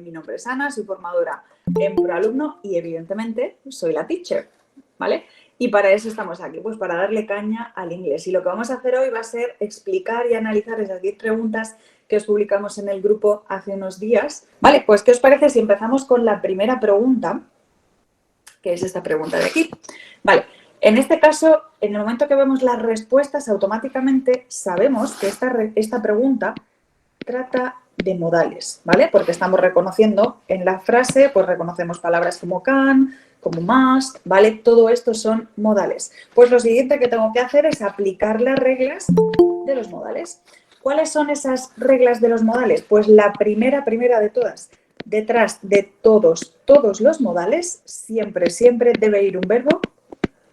Mi nombre es Ana, soy formadora en ProAlumno y evidentemente soy la teacher, ¿vale? Y para eso estamos aquí, pues para darle caña al inglés. Y lo que vamos a hacer hoy va a ser explicar y analizar esas 10 preguntas que os publicamos en el grupo hace unos días. Vale, pues ¿qué os parece si empezamos con la primera pregunta? Que es esta pregunta de aquí. Vale, en este caso, en el momento que vemos las respuestas, automáticamente sabemos que esta pregunta trata de modales, ¿vale? Porque estamos reconociendo en la frase, pues reconocemos palabras como can, como must, ¿vale? Todo esto son modales. Pues lo siguiente que tengo que hacer es aplicar las reglas de los modales. ¿Cuáles son esas reglas de los modales? Pues la primera de todas. Detrás de todos los modales, siempre debe ir un verbo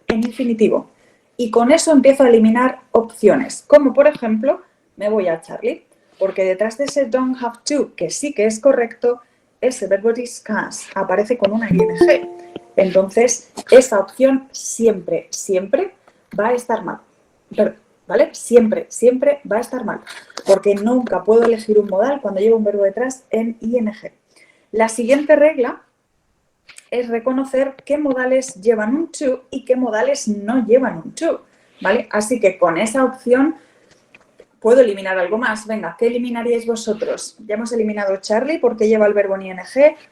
en infinitivo. Y con eso empiezo a eliminar opciones, como por ejemplo, me voy a Charlie, porque detrás de ese don't have to, que sí que es correcto, ese verbo discuss aparece con una ing. Entonces, esa opción siempre va a estar mal. ¿Vale? Siempre va a estar mal, porque nunca puedo elegir un modal cuando llevo un verbo detrás en ing. La siguiente regla es reconocer qué modales llevan un to y qué modales no llevan un to, ¿vale? Así que con esa opción puedo eliminar algo más. Venga, ¿qué eliminaríais vosotros? Ya hemos eliminado Charlie porque lleva el verbo en ing.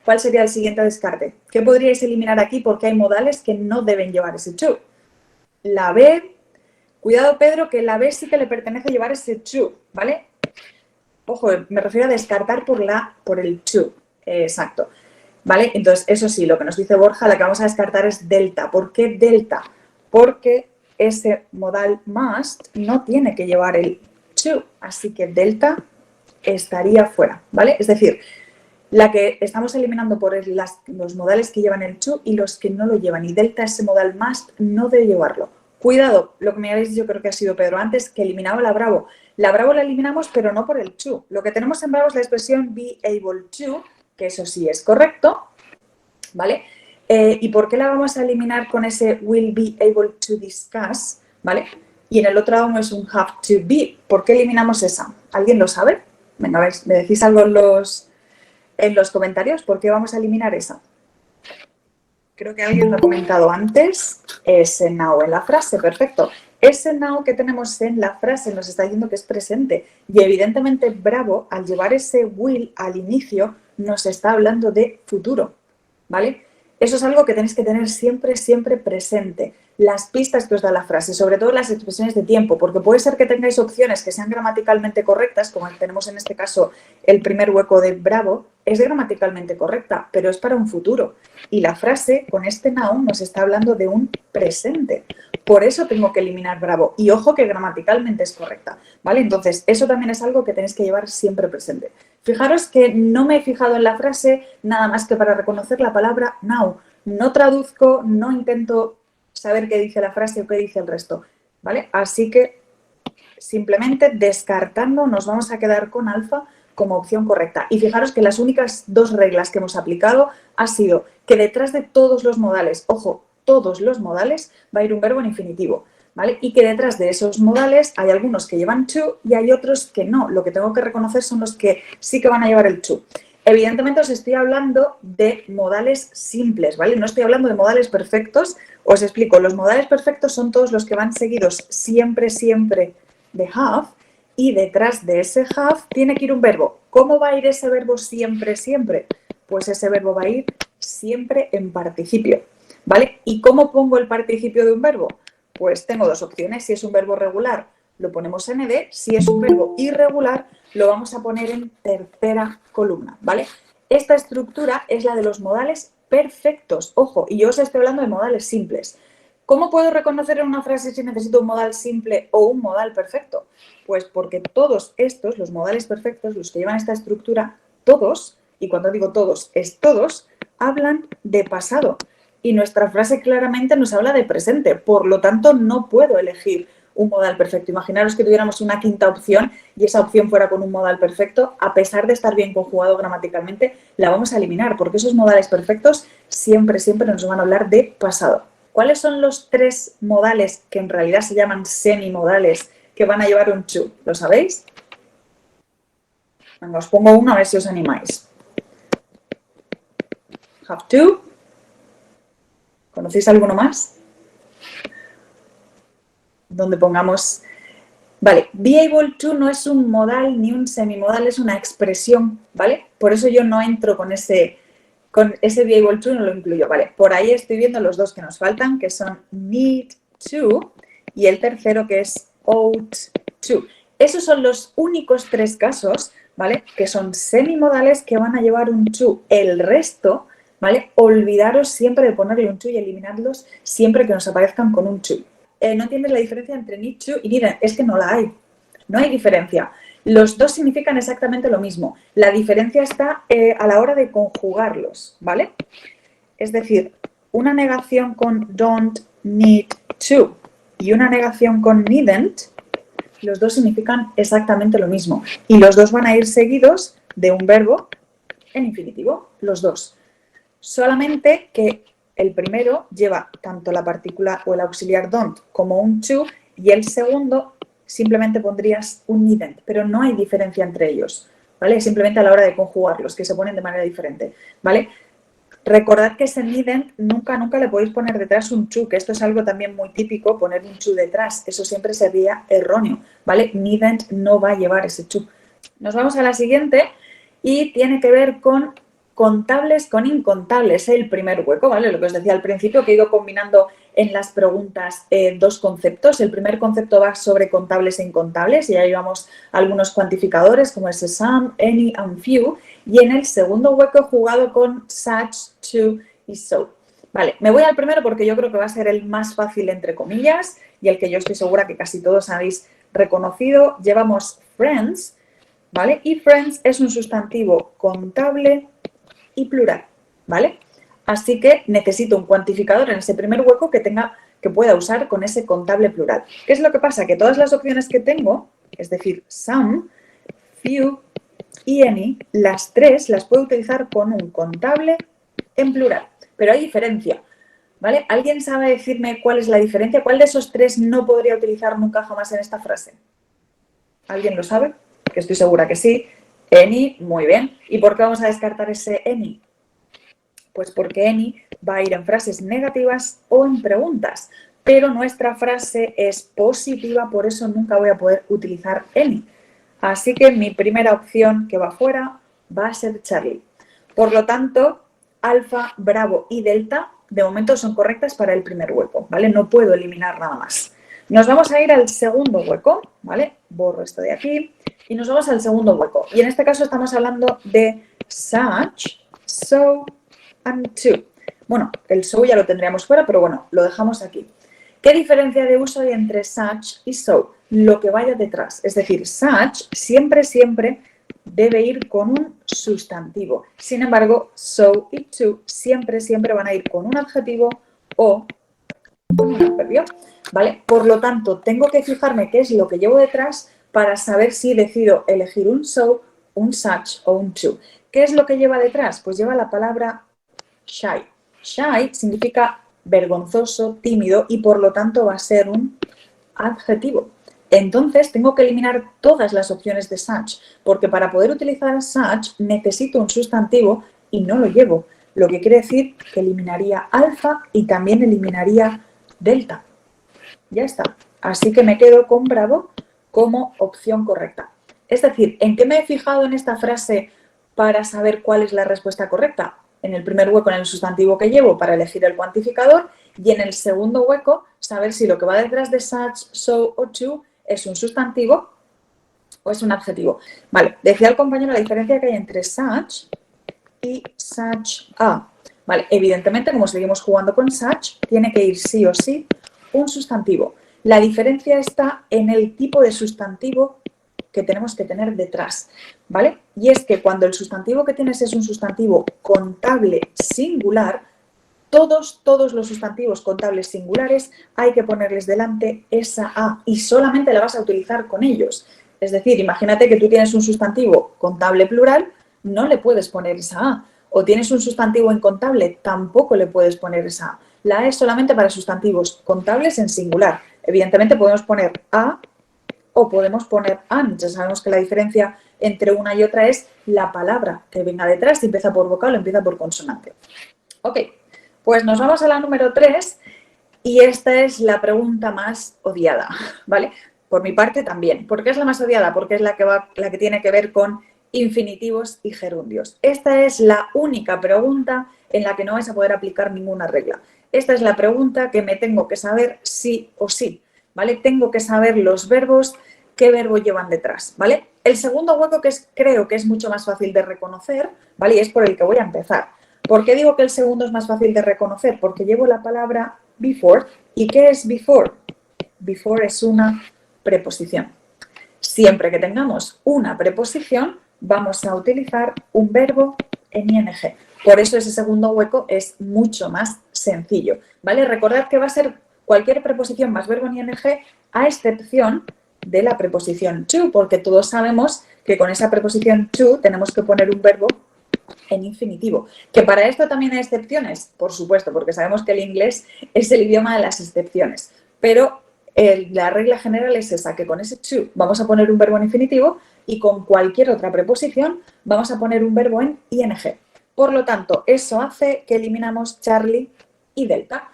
¿Cuál sería el siguiente descarte? ¿Qué podríais eliminar aquí porque hay modales que no deben llevar ese to? La B, cuidado Pedro, que la B sí que le pertenece llevar ese to, ¿vale? Ojo, me refiero a descartar por el to, exacto. ¿Vale? Entonces, eso sí, lo que nos dice Borja, la que vamos a descartar es delta. ¿Por qué delta? Porque ese modal must no tiene que llevar el to, así que delta estaría fuera, ¿vale? Es decir, la que estamos eliminando por los modales que llevan el to y los que no lo llevan. Y delta, ese modal must, no debe llevarlo. Cuidado, lo que me habéis dicho, creo que ha sido Pedro antes, que eliminaba la bravo. La bravo la eliminamos, pero no por el to. Lo que tenemos en bravo es la expresión be able to, que eso sí es correcto, ¿vale? ¿Y por qué la vamos a eliminar con ese will be able to discuss, ¿vale? Y en el otro lado no es un have to be. ¿Por qué eliminamos esa? ¿Alguien lo sabe? Venga, a ver, ¿me decís algo en los comentarios? ¿Por qué vamos a eliminar esa? Creo que alguien lo ha comentado antes. Ese now en la frase, perfecto. Ese now que tenemos en la frase nos está diciendo que es presente. Y evidentemente Bravo, al llevar ese will al inicio, nos está hablando de futuro, ¿vale? Eso es algo que tenéis que tener siempre presente. Las pistas que os da la frase, sobre todo las expresiones de tiempo, porque puede ser que tengáis opciones que sean gramaticalmente correctas, como tenemos en este caso el primer hueco de Bravo, es gramaticalmente correcta, pero es para un futuro. Y la frase con este now nos está hablando de un presente. Por eso tengo que eliminar Bravo. Y ojo que gramaticalmente es correcta, ¿vale? Entonces, eso también es algo que tenéis que llevar siempre presente. Fijaros que no me he fijado en la frase nada más que para reconocer la palabra now. No traduzco, no intento saber qué dice la frase o qué dice el resto, ¿vale? Así que simplemente descartando nos vamos a quedar con alfa como opción correcta. Y fijaros que las únicas dos reglas que hemos aplicado ha sido que detrás de todos los modales, ojo, todos los modales, va a ir un verbo en infinitivo, ¿vale? Y que detrás de esos modales hay algunos que llevan to y hay otros que no. Lo que tengo que reconocer son los que sí que van a llevar el to. Evidentemente os estoy hablando de modales simples, ¿vale? No estoy hablando de modales perfectos. Os explico, los modales perfectos son todos los que van seguidos siempre de have y detrás de ese have tiene que ir un verbo. ¿Cómo va a ir ese verbo siempre? Pues ese verbo va a ir siempre en participio, ¿vale? ¿Y cómo pongo el participio de un verbo? Pues tengo dos opciones. Si es un verbo regular, lo ponemos en ed. Si es un verbo irregular, lo vamos a poner en tercera columna, ¿vale? Esta estructura es la de los modales perfectos. Ojo, y yo os estoy hablando de modales simples. ¿Cómo puedo reconocer en una frase si necesito un modal simple o un modal perfecto? Pues porque todos estos, los modales perfectos, los que llevan esta estructura, todos, y cuando digo todos, es todos, hablan de pasado. Y nuestra frase claramente nos habla de presente. Por lo tanto, no puedo elegir un modal perfecto. Imaginaros que tuviéramos una quinta opción y esa opción fuera con un modal perfecto, a pesar de estar bien conjugado gramaticalmente, la vamos a eliminar, porque esos modales perfectos siempre nos van a hablar de pasado. ¿Cuáles son los tres modales que en realidad se llaman semimodales que van a llevar un to? ¿Lo sabéis? Venga, os pongo uno a ver si os animáis. Have to. ¿Conocéis alguno más? Donde pongamos... Vale, be able to no es un modal ni un semimodal, es una expresión, ¿vale? Por eso yo no entro con ese be able to, no lo incluyo, ¿vale? Por ahí estoy viendo los dos que nos faltan, que son need to, y el tercero que es ought to. Esos son los únicos 3 casos, ¿vale? Que son semimodales que van a llevar un to. El resto, ¿vale? Olvidaros siempre de ponerle un to y eliminarlos siempre que nos aparezcan con un to. ¿No entiendes la diferencia entre need to y needn't? Es que no la hay. No hay diferencia. Los dos significan exactamente lo mismo. La diferencia está a la hora de conjugarlos, ¿vale? Es decir, una negación con don't need to y una negación con needn't, los dos significan exactamente lo mismo. Y los dos van a ir seguidos de un verbo en infinitivo, los dos. Solamente que el primero lleva tanto la partícula o el auxiliar don't como un to y el segundo simplemente pondrías un needn't, pero no hay diferencia entre ellos, ¿vale? Simplemente a la hora de conjugarlos, que se ponen de manera diferente, ¿vale? Recordad que ese needn't nunca le podéis poner detrás un to, que esto es algo también muy típico, poner un to detrás, eso siempre sería erróneo, ¿vale? Needn't no va a llevar ese to. Nos vamos a la siguiente y tiene que ver con contables con incontables, el primer hueco, ¿vale? Lo que os decía al principio, que he ido combinando en las preguntas 2 conceptos. El primer concepto va sobre contables e incontables y ahí llevamos algunos cuantificadores como ese some, any and few. Y en el segundo hueco he jugado con such, to y so. Vale, me voy al primero porque yo creo que va a ser el más fácil entre comillas y el que yo estoy segura que casi todos habéis reconocido. Llevamos friends, ¿vale? Y friends es un sustantivo contable y plural, ¿vale? Así que necesito un cuantificador en ese primer hueco que pueda usar con ese contable plural. ¿Qué es lo que pasa? Que todas las opciones que tengo, es decir, some, few y any, las 3 las puedo utilizar con un contable en plural. Pero hay diferencia, ¿vale? ¿Alguien sabe decirme cuál es la diferencia? ¿Cuál de esos 3 no podría utilizar nunca jamás en esta frase? ¿Alguien lo sabe? Que estoy segura que sí. Any, muy bien. ¿Y por qué vamos a descartar ese any? Pues porque any va a ir en frases negativas o en preguntas, pero nuestra frase es positiva, por eso nunca voy a poder utilizar any. Así que mi primera opción que va fuera va a ser Charlie. Por lo tanto, alfa, bravo y delta de momento son correctas para el primer hueco, ¿vale? No puedo eliminar nada más. Nos vamos a ir al segundo hueco, ¿vale? Borro esto de aquí y nos vamos al segundo hueco. Y en este caso estamos hablando de such, so and to. Bueno, el so ya lo tendríamos fuera, pero bueno, lo dejamos aquí. ¿Qué diferencia de uso hay entre such y so? Lo que vaya detrás. Es decir, such siempre debe ir con un sustantivo. Sin embargo, so y to siempre van a ir con un adjetivo o con un adverbio, ¿vale? Por lo tanto, tengo que fijarme qué es lo que llevo detrás para saber si decido elegir un so, un such o un to. ¿Qué es lo que lleva detrás? Pues lleva la palabra shy. Shy significa vergonzoso, tímido y por lo tanto va a ser un adjetivo. Entonces tengo que eliminar todas las opciones de such, porque para poder utilizar such necesito un sustantivo y no lo llevo, lo que quiere decir que eliminaría alfa y también eliminaría delta. Ya está. Así que me quedo con bravo como opción correcta. Es decir, ¿en qué me he fijado en esta frase para saber cuál es la respuesta correcta? En el primer hueco en el sustantivo que llevo para elegir el cuantificador y en el segundo hueco saber si lo que va detrás de such, so o to es un sustantivo o es un adjetivo. Vale, decía el compañero la diferencia que hay entre such y such a. Vale, evidentemente como seguimos jugando con such, tiene que ir sí o sí un sustantivo. La diferencia está en el tipo de sustantivo que tenemos que tener detrás, ¿vale? Y es que cuando el sustantivo que tienes es un sustantivo contable singular, todos los sustantivos contables singulares hay que ponerles delante esa A y solamente la vas a utilizar con ellos. Es decir, imagínate que tú tienes un sustantivo contable plural, no le puedes poner esa A. O tienes un sustantivo incontable, tampoco le puedes poner esa A. La A es solamente para sustantivos contables en singular. Evidentemente podemos poner A o podemos poner an. Ya sabemos que la diferencia entre una y otra es la palabra que venga detrás, si empieza por vocal o empieza por consonante. Ok, pues nos vamos a la número 3 y esta es la pregunta más odiada, ¿vale? Por mi parte también. ¿Por qué es la más odiada? Porque es la que tiene que ver con infinitivos y gerundios. Esta es la única pregunta en la que no vais a poder aplicar ninguna regla. Esta es la pregunta que me tengo que saber sí o sí, ¿vale? Tengo que saber los verbos, qué verbo llevan detrás, ¿vale? El segundo hueco creo que es mucho más fácil de reconocer, ¿vale? Y es por el que voy a empezar. ¿Por qué digo que el segundo es más fácil de reconocer? Porque llevo la palabra before. ¿Y qué es before? Before es una preposición. Siempre que tengamos una preposición, vamos a utilizar un verbo en ing. Por eso ese segundo hueco es mucho más sencillo, ¿vale? Recordad que va a ser cualquier preposición más verbo en ing, a excepción de la preposición to, porque todos sabemos que con esa preposición to tenemos que poner un verbo en infinitivo. ¿Que para esto también hay excepciones? Por supuesto, porque sabemos que el inglés es el idioma de las excepciones. Pero la regla general es esa, que con ese to vamos a poner un verbo en infinitivo y con cualquier otra preposición vamos a poner un verbo en ing. Por lo tanto, eso hace que eliminamos Charlie y Delta,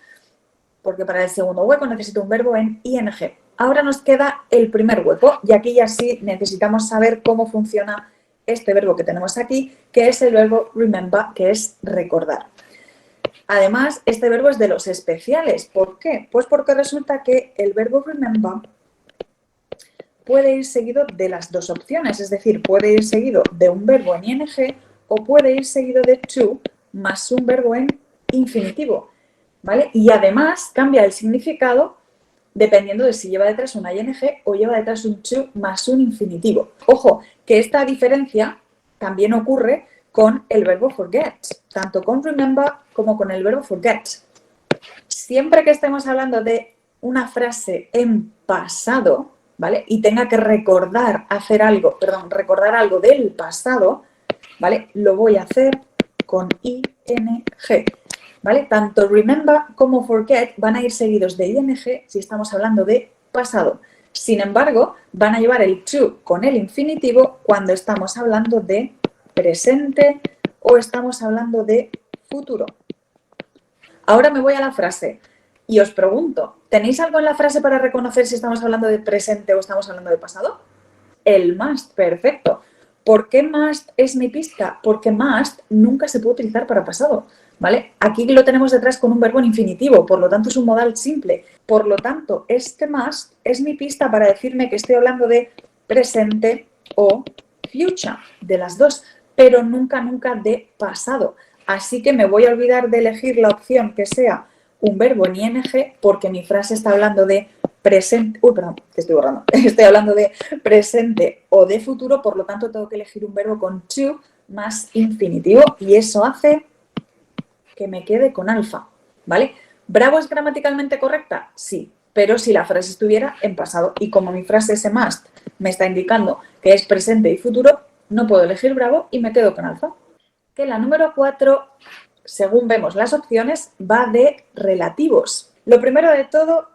porque para el segundo hueco necesito un verbo en ing. Ahora nos queda el primer hueco y aquí ya sí necesitamos saber cómo funciona este verbo que tenemos aquí, que es el verbo remember, que es recordar. Además, este verbo es de los especiales. ¿Por qué? Pues porque resulta que el verbo remember puede ir seguido de las dos opciones, es decir, puede ir seguido de un verbo en ing o puede ir seguido de to más un verbo en infinitivo, ¿vale? Y además cambia el significado dependiendo de si lleva detrás una ing o lleva detrás un to más un infinitivo. Ojo, que esta diferencia también ocurre con el verbo forget, tanto con remember como con el verbo forget. Siempre que estemos hablando de una frase en pasado, ¿vale? Y tenga que recordar recordar algo del pasado, ¿vale? Lo voy a hacer con ing, ¿vale? Tanto remember como forget van a ir seguidos de ing si estamos hablando de pasado. Sin embargo, van a llevar el to con el infinitivo cuando estamos hablando de presente o estamos hablando de futuro. Ahora me voy a la frase y os pregunto, ¿tenéis algo en la frase para reconocer si estamos hablando de presente o estamos hablando de pasado? El must, perfecto. ¿Por qué must es mi pista? Porque must nunca se puede utilizar para pasado, ¿vale? Aquí lo tenemos detrás con un verbo en infinitivo, por lo tanto es un modal simple. Por lo tanto, este must es mi pista para decirme que estoy hablando de presente o future, de las dos, pero nunca de pasado. Así que me voy a olvidar de elegir la opción que sea un verbo en ing porque mi frase está hablando de presente, que estoy borrando, estoy hablando de presente o de futuro, por lo tanto tengo que elegir un verbo con to más infinitivo y eso hace que me quede con alfa, ¿vale? ¿Bravo es gramaticalmente correcta? Sí, pero si la frase estuviera en pasado y como mi frase ese must me está indicando que es presente y futuro, no puedo elegir bravo y me quedo con alfa. Que la número 4, según vemos las opciones, va de relativos. Lo primero de todo,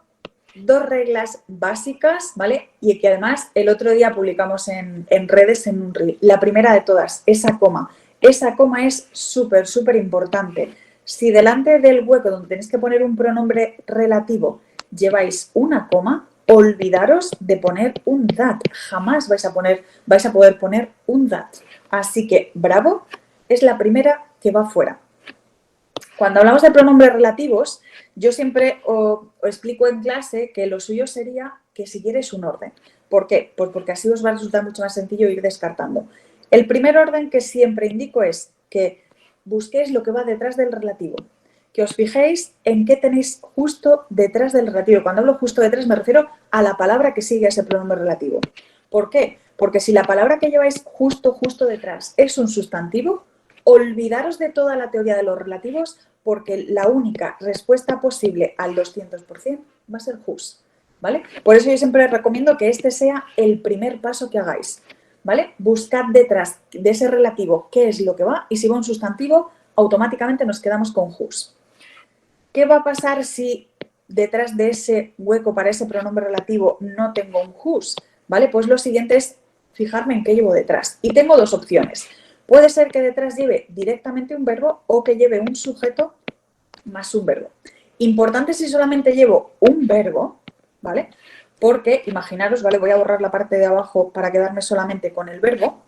dos reglas básicas, ¿vale? Y que además el otro día publicamos en redes en un reel. La primera de todas, esa coma. Esa coma es súper importante. Si delante del hueco donde tenéis que poner un pronombre relativo lleváis una coma, olvidaros de poner un that. Jamás vais a poder poner un that. Así que bravo es la primera que va fuera. Cuando hablamos de pronombres relativos, yo siempre os explico en clase que lo suyo sería que siguierais un orden. ¿Por qué? Pues porque así os va a resultar mucho más sencillo ir descartando. El primer orden que siempre indico es que busquéis lo que va detrás del relativo, que os fijéis en qué tenéis justo detrás del relativo. Cuando hablo justo detrás me refiero a la palabra que sigue a ese pronombre relativo. ¿Por qué? Porque si la palabra que lleváis justo detrás es un sustantivo, olvidaros de toda la teoría de los relativos porque la única respuesta posible al 200% va a ser whose, ¿vale? Por eso yo siempre recomiendo que este sea el primer paso que hagáis, ¿vale? Buscad detrás de ese relativo qué es lo que va y si va un sustantivo, automáticamente nos quedamos con whose. ¿Qué va a pasar si detrás de ese hueco para ese pronombre relativo no tengo un whose? ¿Vale? Pues lo siguiente es fijarme en qué llevo detrás. Y tengo dos opciones. Puede ser que detrás lleve directamente un verbo o que lleve un sujeto más un verbo. Importante si solamente llevo un verbo, ¿vale? Porque, imaginaros, ¿vale? Voy a borrar la parte de abajo para quedarme solamente con el verbo.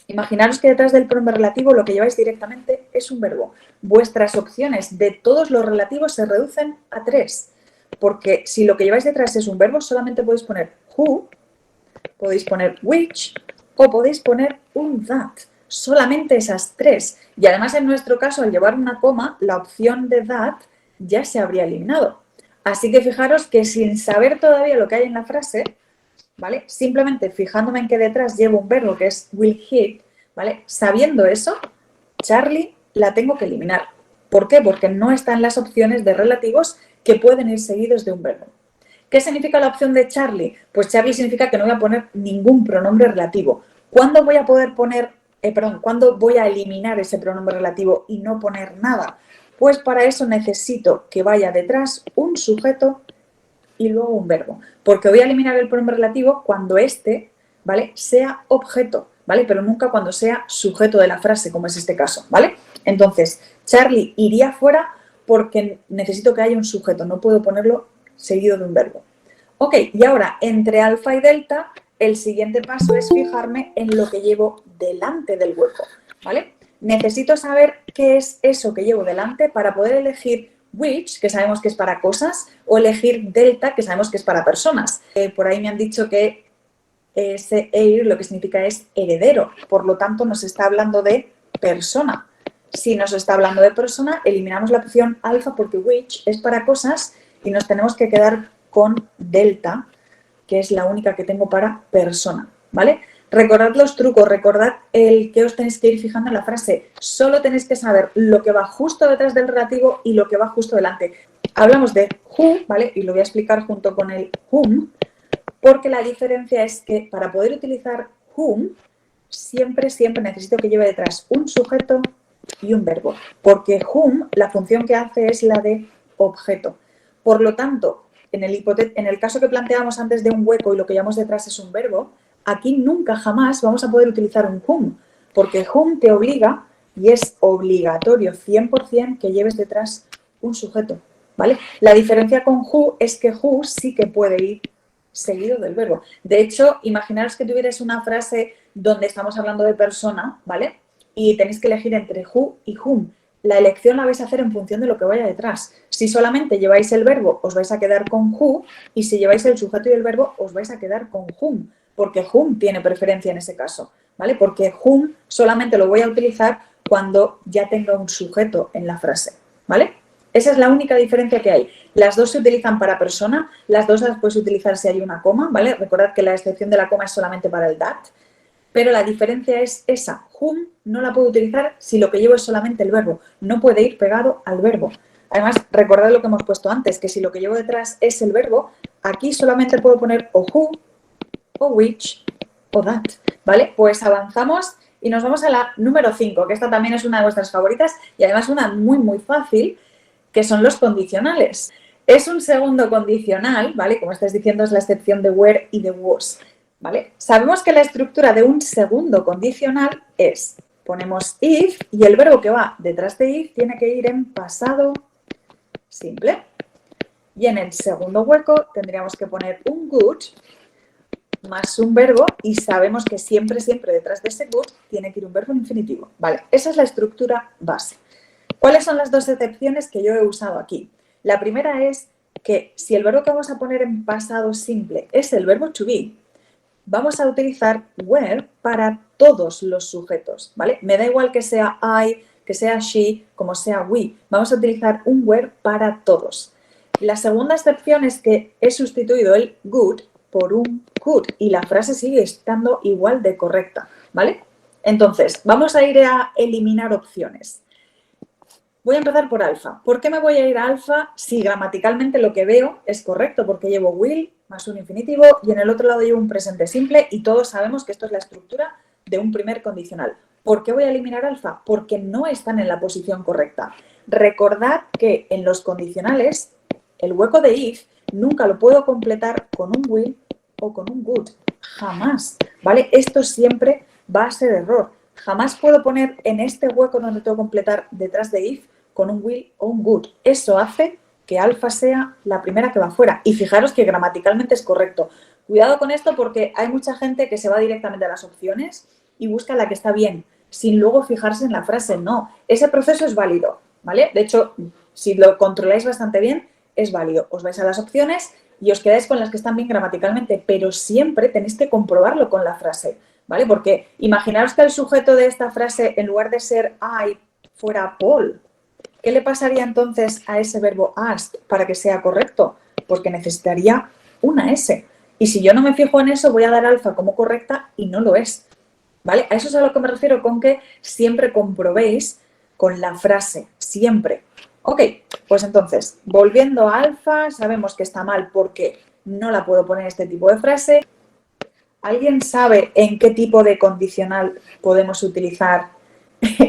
Imaginaros que detrás del pronombre relativo lo que lleváis directamente es un verbo. Vuestras opciones de todos los relativos se reducen a 3. Porque si lo que lleváis detrás es un verbo, solamente podéis poner who, podéis poner which o podéis poner un that. Solamente esas 3. Y además en nuestro caso, al llevar una coma, la opción de that ya se habría eliminado. Así que fijaros que sin saber todavía lo que hay en la frase, ¿vale? Simplemente fijándome en que detrás llevo un verbo que es will hit, ¿vale? Sabiendo eso, Charlie la tengo que eliminar. ¿Por qué? Porque no está en las opciones de relativos que pueden ir seguidos de un verbo. ¿Qué significa la opción de Charlie? Pues Charlie significa que no voy a poner ningún pronombre relativo. ¿Cuándo voy a poder poner, cuándo voy a eliminar ese pronombre relativo y no poner nada? Pues para eso necesito que vaya detrás un sujeto y luego un verbo. Porque voy a eliminar el pronombre relativo cuando este, ¿vale?, sea objeto, ¿vale? Pero nunca cuando sea sujeto de la frase, como es este caso, ¿vale? Entonces, Charlie iría fuera porque necesito que haya un sujeto, no puedo ponerlo seguido de un verbo. Ok, y ahora, entre alfa y delta, el siguiente paso es fijarme en lo que llevo delante del hueco, ¿vale? Necesito saber qué es eso que llevo delante para poder elegir which, que sabemos que es para cosas, o elegir delta, que sabemos que es para personas. Por ahí me han dicho que ese heir lo que significa es heredero, por lo tanto nos está hablando de persona. Si nos está hablando de persona, eliminamos la opción alfa porque which es para cosas y nos tenemos que quedar con delta, que es la única que tengo para persona, ¿vale? Recordad los trucos, recordad el que os tenéis que ir fijando en la frase. Solo tenéis que saber lo que va justo detrás del relativo y lo que va justo delante. Hablamos de who, ¿vale? Y lo voy a explicar junto con el whom, porque la diferencia es que para poder utilizar whom, siempre necesito que lleve detrás un sujeto y un verbo, porque whom, la función que hace es la de objeto. Por lo tanto, en el caso que planteamos antes de un hueco y lo que llevamos detrás es un verbo, aquí nunca jamás vamos a poder utilizar un whom, porque whom te obliga, y es obligatorio 100% que lleves detrás un sujeto, ¿vale? La diferencia con who es que who sí que puede ir seguido del verbo. De hecho, imaginaros que tuvierais una frase donde estamos hablando de persona, ¿vale? Y tenéis que elegir entre who y whom. La elección la vais a hacer en función de lo que vaya detrás. Si solamente lleváis el verbo, os vais a quedar con who, y si lleváis el sujeto y el verbo, os vais a quedar con whom, porque whom tiene preferencia en ese caso, ¿vale? Porque whom solamente lo voy a utilizar cuando ya tenga un sujeto en la frase, ¿vale? Esa es la única diferencia que hay. Las dos se utilizan para persona, las dos las puedes utilizar si hay una coma, ¿vale? Recordad que la excepción de la coma es solamente para el that, pero la diferencia es esa. Whom no la puedo utilizar si lo que llevo es solamente el verbo. No puede ir pegado al verbo. Además, recordad lo que hemos puesto antes, que si lo que llevo detrás es el verbo, aquí solamente puedo poner o who, o which, o that, ¿vale? Pues avanzamos y nos vamos a la número 5, que esta también es una de vuestras favoritas y además una muy fácil, que son los condicionales. Es un segundo condicional, ¿vale? Como estáis diciendo, es la excepción de where y de was, ¿vale? Sabemos que la estructura de un segundo condicional es, ponemos if y el verbo que va detrás de if tiene que ir en pasado simple. Y en el segundo hueco tendríamos que poner un good más un verbo y sabemos que siempre detrás de ese good tiene que ir un verbo en infinitivo. Vale, esa es la estructura base. ¿Cuáles son las dos excepciones que yo he usado aquí? La primera es que si el verbo que vamos a poner en pasado simple es el verbo to be, vamos a utilizar where para todos los sujetos, ¿vale? Me da igual que sea I, que sea she, como sea we. Vamos a utilizar un where para todos. La segunda excepción es que he sustituido el good por un could y la frase sigue estando igual de correcta, ¿vale? Entonces, vamos a ir a eliminar opciones. Voy a empezar por alfa. ¿Por qué me voy a ir a alfa si gramaticalmente lo que veo es correcto? Porque llevo will más un infinitivo y en el otro lado llevo un presente simple y todos sabemos que esto es la estructura de un primer condicional. ¿Por qué voy a eliminar alfa? Porque no están en la posición correcta. Recordad que en los condicionales el hueco de if nunca lo puedo completar con un will o con un good. Jamás, ¿vale? Esto siempre va a ser error. Jamás puedo poner en este hueco donde tengo que completar detrás de if con un will o un good. Eso hace que alfa sea la primera que va fuera. Y fijaros que gramaticalmente es correcto. Cuidado con esto porque hay mucha gente que se va directamente a las opciones y busca la que está bien, sin luego fijarse en la frase. No, ese proceso es válido, ¿vale? De hecho, si lo controláis bastante bien, es válido. Os vais a las opciones y os quedáis con las que están bien gramaticalmente, pero siempre tenéis que comprobarlo con la frase, ¿vale? Porque imaginaos que el sujeto de esta frase, en lugar de ser I, fuera Paul. ¿Qué le pasaría entonces a ese verbo asked para que sea correcto? Pues que necesitaría una S. Y si yo no me fijo en eso, voy a dar alfa como correcta y no lo es. ¿Vale? A eso es a lo que me refiero con que siempre comprobéis con la frase. Siempre. Ok, pues entonces, volviendo a alfa, sabemos que está mal porque no la puedo poner en este tipo de frase. ¿Alguien sabe en qué tipo de condicional podemos utilizar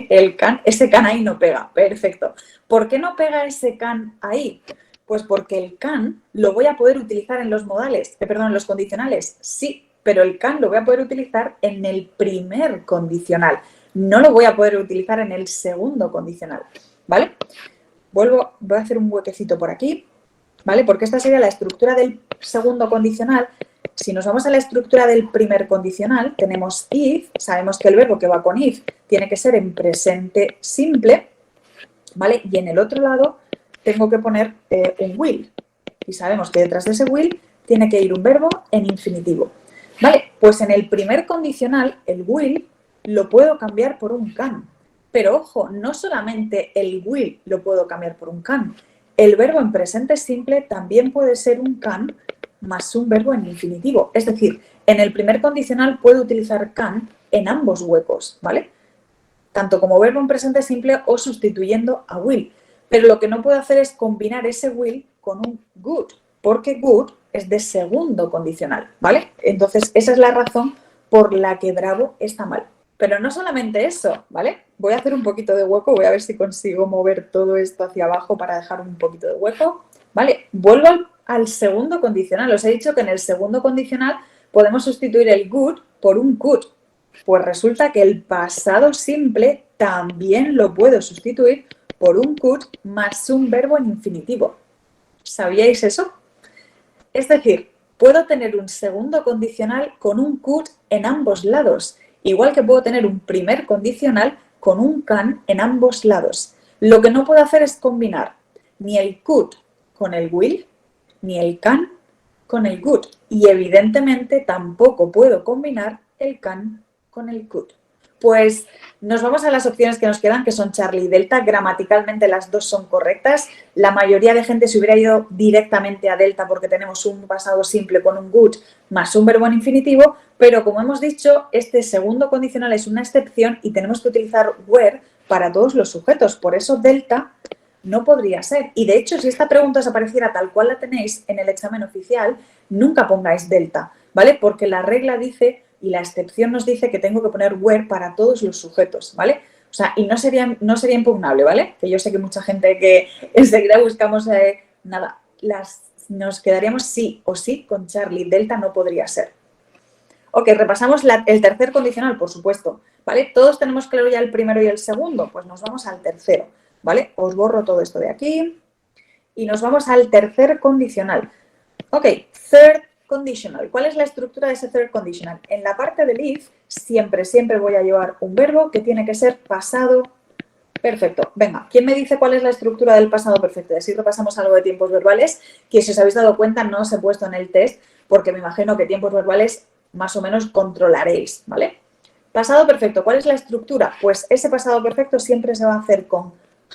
el can? Ese can ahí no pega, perfecto. ¿Por qué no pega ese can ahí? Pues porque el can lo voy a poder utilizar en los modales, perdón, en los condicionales, sí, pero el can lo voy a poder utilizar en el primer condicional, no lo voy a poder utilizar en el segundo condicional, ¿vale? Voy a hacer un huequecito por aquí, ¿vale? Porque esta sería la estructura del segundo condicional. Si nos vamos a la estructura del primer condicional, tenemos if, sabemos que el verbo que va con if tiene que ser en presente simple, ¿vale? Y en el otro lado tengo que poner un will. Y sabemos que detrás de ese will tiene que ir un verbo en infinitivo. ¿Vale? Pues en el primer condicional, el will lo puedo cambiar por un can. Pero ojo, no solamente el will lo puedo cambiar por un can. El verbo en presente simple también puede ser un can más un verbo en infinitivo. Es decir, en el primer condicional puedo utilizar can en ambos huecos, ¿vale? Tanto como verbo en presente simple o sustituyendo a will. Pero lo que no puedo hacer es combinar ese will con un good, porque good es de segundo condicional, ¿vale? Entonces, esa es la razón por la que Bravo está mal. Pero no solamente eso, ¿vale? Voy a hacer un poquito de hueco, voy a ver si consigo mover todo esto hacia abajo para dejar un poquito de hueco, ¿vale? Vuelvo al segundo condicional. Os he dicho que en el segundo condicional podemos sustituir el good por un could. Pues resulta que el pasado simple también lo puedo sustituir por un could más un verbo en infinitivo. ¿Sabíais eso? Es decir, puedo tener un segundo condicional con un could en ambos lados, igual que puedo tener un primer condicional con un can en ambos lados. Lo que no puedo hacer es combinar ni el could con el will, ni el can con el good. Y evidentemente tampoco puedo combinar el can con el could. Pues nos vamos a las opciones que nos quedan, que son Charlie y Delta. Gramaticalmente las dos son correctas. La mayoría de gente se hubiera ido directamente a Delta porque tenemos un pasado simple con un good más un verbo en infinitivo, pero como hemos dicho, este segundo condicional es una excepción y tenemos que utilizar where para todos los sujetos. Por eso Delta no podría ser. Y de hecho, si esta pregunta os apareciera tal cual la tenéis en el examen oficial, nunca pongáis Delta, ¿vale? Porque la regla dice y la excepción nos dice que tengo que poner where para todos los sujetos, ¿vale? O sea, y no sería impugnable, ¿vale? Que yo sé que mucha gente que enseguida buscamos, nada, nos quedaríamos sí o sí con Charlie. Delta no podría ser. Ok, repasamos el tercer condicional, por supuesto, ¿vale? Todos tenemos claro ya el primero y el segundo, pues nos vamos al tercero, ¿vale? Os borro todo esto de aquí y nos vamos al tercer condicional. Ok, third conditional. ¿Cuál es la estructura de ese third conditional? En la parte del if, siempre voy a llevar un verbo que tiene que ser pasado perfecto. Venga, ¿quién me dice cuál es la estructura del pasado perfecto? Y así repasamos algo de tiempos verbales, que si os habéis dado cuenta no os he puesto en el test, porque me imagino que tiempos verbales más o menos controlaréis, ¿vale? Pasado perfecto, ¿cuál es la estructura? Pues ese pasado perfecto siempre se va a hacer con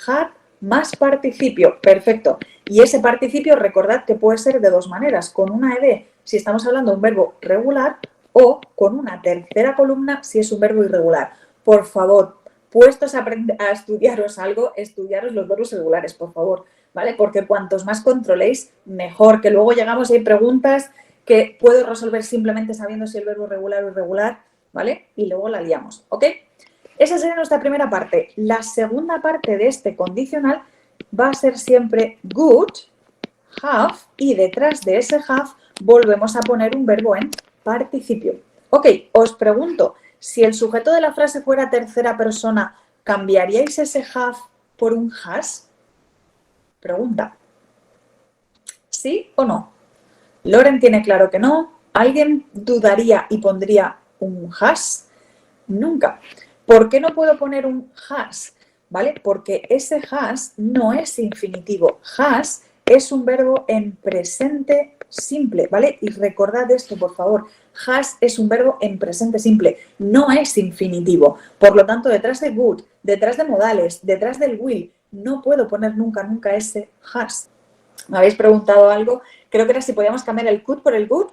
had más participio, perfecto. Y ese participio, recordad que puede ser de dos maneras, con una ed si estamos hablando de un verbo regular o con una tercera columna si es un verbo irregular. Por favor, puestos a estudiaros algo, estudiaros los verbos regulares, por favor, ¿vale? Porque cuantos más controléis, mejor, que luego llegamos y hay preguntas que puedo resolver simplemente sabiendo si el verbo regular o irregular, ¿vale? Y luego la liamos, ¿ok? Esa sería nuestra primera parte. La segunda parte de este condicional va a ser siempre good, have, y detrás de ese have volvemos a poner un verbo en participio. Ok, os pregunto, si el sujeto de la frase fuera tercera persona, ¿cambiaríais ese have por un hash? Pregunta. ¿Sí o no? Loren tiene claro que no. ¿Alguien dudaría y pondría un hash? Nunca. ¿Por qué no puedo poner un hash? ¿Vale? Porque ese hash no es infinitivo. Hash es un verbo en presente simple, ¿vale? Y recordad esto, por favor. Hash es un verbo en presente simple, no es infinitivo. Por lo tanto, detrás de would, detrás de modales, detrás del will, no puedo poner nunca, nunca ese hash. Me habéis preguntado algo, creo que era si podíamos cambiar el could por el good.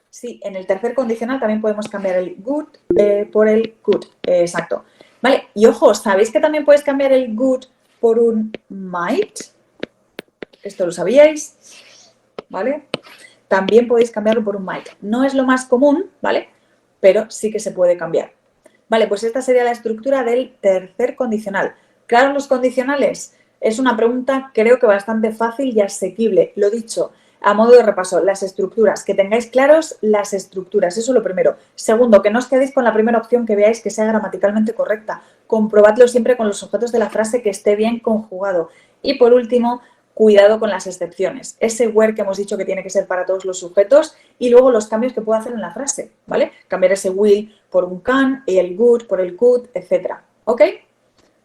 Sí, en el tercer condicional también podemos cambiar el good por el could. Exacto. Vale, y ojo, ¿sabéis que también puedes cambiar el good por un might? Esto lo sabíais, ¿vale? También podéis cambiarlo por un might. No es lo más común, ¿vale? Pero sí que se puede cambiar. Vale, pues esta sería la estructura del tercer condicional. Claro, los condicionales es una pregunta creo que bastante fácil y asequible. Lo dicho, a modo de repaso, las estructuras, que tengáis claros las estructuras, eso es lo primero. Segundo, que no os quedéis con la primera opción que veáis que sea gramaticalmente correcta. Comprobadlo siempre con los objetos de la frase que esté bien conjugado. Y por último, cuidado con las excepciones. Ese where que hemos dicho que tiene que ser para todos los sujetos y luego los cambios que puedo hacer en la frase, ¿vale? Cambiar ese will por un can, el good por el could, etc. ¿Ok?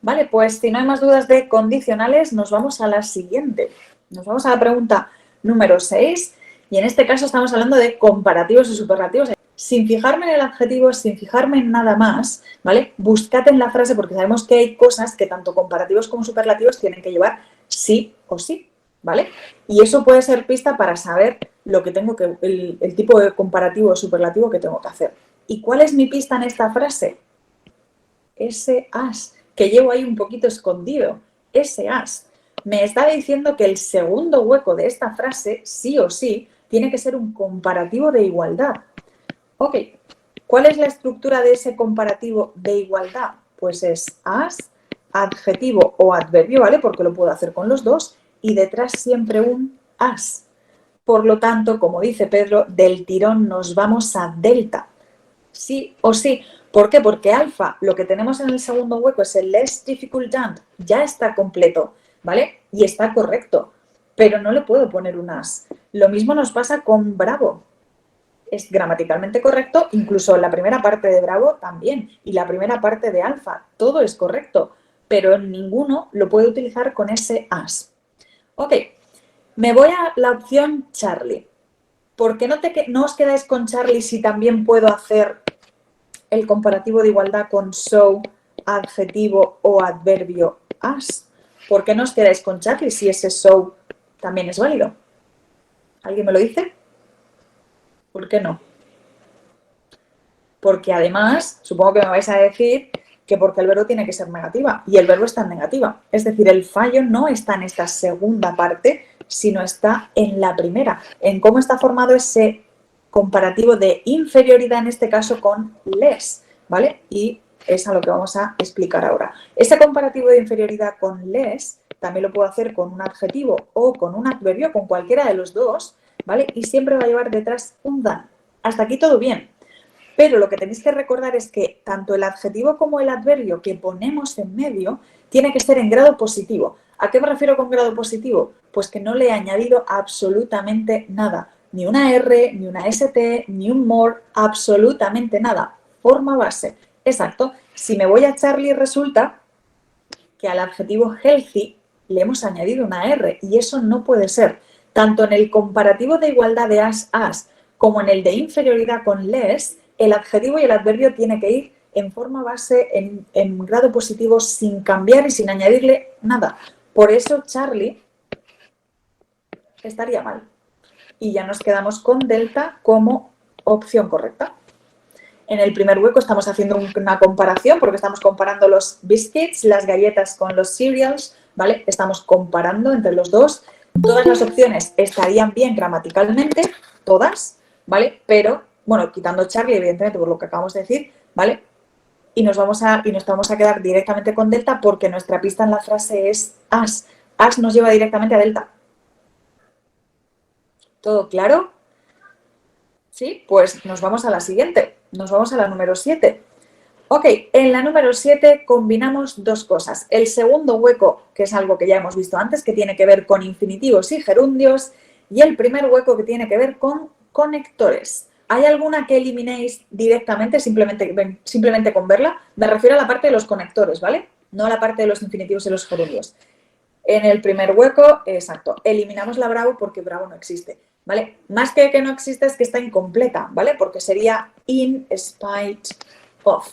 Vale, pues si no hay más dudas de condicionales, nos vamos a la siguiente. Nos vamos a la pregunta número 6 y en este caso estamos hablando de comparativos y superlativos. Sin fijarme en el adjetivo, sin fijarme en nada más, ¿vale? Buscad en la frase porque sabemos que hay cosas que tanto comparativos como superlativos tienen que llevar sí o sí, ¿vale? Y eso puede ser pista para saber lo que tengo que, el tipo de comparativo o superlativo que tengo que hacer. ¿Y cuál es mi pista en esta frase? Ese as, que llevo ahí un poquito escondido. Ese as. Me está diciendo que el segundo hueco de esta frase, sí o sí, tiene que ser un comparativo de igualdad. Ok, ¿cuál es la estructura de ese comparativo de igualdad? Pues es as, adjetivo o adverbio, ¿vale? Porque lo puedo hacer con los dos y detrás siempre un as. Por lo tanto, como dice Pedro, del tirón nos vamos a delta. Sí o sí. ¿Por qué? Porque alfa, lo que tenemos en el segundo hueco es el less difficult than, ya está completo, ¿vale? Y está correcto, pero no le puedo poner un as. Lo mismo nos pasa con bravo. Es gramaticalmente correcto, incluso la primera parte de bravo también, y la primera parte de alfa, todo es correcto, pero en ninguno lo puedo utilizar con ese as. Ok, me voy a la opción Charlie. ¿Por qué no os quedáis con Charlie si también puedo hacer el comparativo de igualdad con so, adjetivo o adverbio as? ¿Por qué no os quedáis con Charlie si ese so también es válido? ¿Alguien me lo dice? ¿Por qué no? Porque además, supongo que me vais a decir que porque el verbo tiene que ser negativa y el verbo está en negativa. Es decir, el fallo no está en esta segunda parte, sino está en la primera, en cómo está formado ese comparativo de inferioridad, en este caso con less, ¿vale? Y es a lo que vamos a explicar ahora. Ese comparativo de inferioridad con less también lo puedo hacer con un adjetivo o con un adverbio, con cualquiera de los dos, ¿vale? Y siempre va a llevar detrás un than. Hasta aquí todo bien. Pero lo que tenéis que recordar es que tanto el adjetivo como el adverbio que ponemos en medio tiene que ser en grado positivo. ¿A qué me refiero con grado positivo? Pues que no le he añadido absolutamente nada. Ni una R, ni una ST, ni un more, absolutamente nada. Forma base. Exacto. Si me voy a Charlie, resulta que al adjetivo healthy le hemos añadido una R y eso no puede ser. Tanto en el comparativo de igualdad de as como en el de inferioridad con less, el adjetivo y el adverbio tiene que ir en forma base, en grado positivo, sin cambiar y sin añadirle nada. Por eso Charlie estaría mal. Y ya nos quedamos con delta como opción correcta. En el primer hueco estamos haciendo una comparación porque estamos comparando los biscuits, las galletas con los cereals, ¿vale? Estamos comparando entre los dos. Todas las opciones estarían bien gramaticalmente, todas, ¿vale? Pero, bueno, quitando Charlie, evidentemente, por lo que acabamos de decir, ¿vale? Y nos vamos a quedar directamente con delta porque nuestra pista en la frase es as. As nos lleva directamente a delta. ¿Todo claro? Sí, pues nos vamos a la siguiente. Nos vamos a la número 7. Ok, en la número 7 combinamos dos cosas. El segundo hueco, que es algo que ya hemos visto antes, que tiene que ver con infinitivos y gerundios, y el primer hueco que tiene que ver con conectores. ¿Hay alguna que eliminéis directamente, simplemente con verla? Me refiero a la parte de los conectores, ¿vale? No a la parte de los infinitivos y los gerundios. En el primer hueco, exacto, eliminamos la bravo porque bravo no existe, ¿vale? Más que no existe es que está incompleta, ¿vale? Porque sería in spite of,